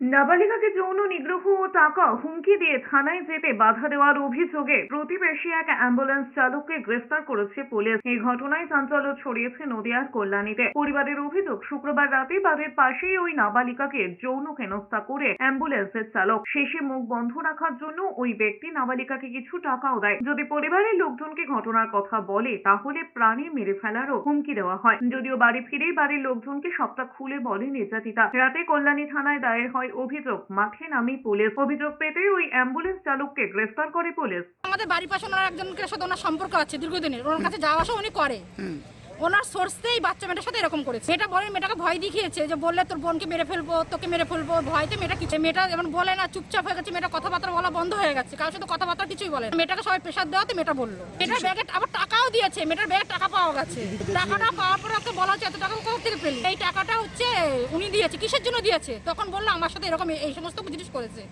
নাবালিকাকে যৌন নিগ্রহ ও টাকা হুমকি দিয়ে থানায় যেতে বাধা দেওয়ার অভিযোগে প্রতিবেশী এক অ্যাম্বুলেন্স চালককে গ্রেফতার করেছে পুলিশ। এই ঘটনায় চাঞ্চল্য ছড়িয়েছে নদিয়ার কল্যাণীতে। পরিবারের অভিযোগ, শুক্রবার রাতে বাড়ির পাশেই ওই নাবালিকাকে যৌন হেনস্থা করে অ্যাম্বুলেন্সের চালক। শেষে মুখ বন্ধ রাখার জন্য ওই ব্যক্তি নাবালিকাকে কিছু টাকাও দেয়। যদি পরিবারের লোকজনকে ঘটনার কথা বলে তাহলে প্রাণে মেরে ফেলারও হুমকি দেওয়া হয়। যদিও বাড়ি ফিরেই বাড়ির লোকজনকে সবটা খুলে বলে নির্যাতিতা। রাতে কল্যাণী থানায় দায়ের হয় অভিযোগ। মাঠে নামি পুলিশ। অভিযোগ পেতে ওই অ্যাম্বুলেন্স চালককে গ্রেফতার করে পুলিশ। আমাদের বাড়ির পাশে ওনার একজনের সাথে ওনার সম্পর্ক আছে দীর্ঘদিনের, ওনার কাছে যাওয়া আসা উনি করে। ওনার সোর্সেই বাচ্চা মেয়েটার সাথে এরকম করেছে। মেয়েটা বলে, মেয়েটাকে ভয় দেখিয়েছে যে বললে তোর বোনকে মেরে ফেলবো, তোকে মেরে ফেলবো। ভয়তে মেয়েটা কিছু, মেয়েটা যেমন বলে না, চুপচাপ হয়ে গেছে। মেয়েটা কথাবার্তা বলা বন্ধ হয়ে গেছে, কারোর সাথে কথাবার্তা কিছুই বলে না। মেয়েটাকে সবাই প্রেশার দেওয়াতে মেয়েটা বললো। মেয়েটার ব্যাগে আবার টাকাও দিয়েছে, মেয়েটার ব্যাগে টাকা পাওয়া গেছে। টাকাটা পাওয়ার পর ওকে বলা হচ্ছে এত টাকা কোথা থেকে পেলি? এই টাকাটা হচ্ছে উনি দিয়েছে। কিসের জন্য দিয়েছে? তখন বললো আমার সাথে এরকম এই সমস্ত জিনিস করেছে।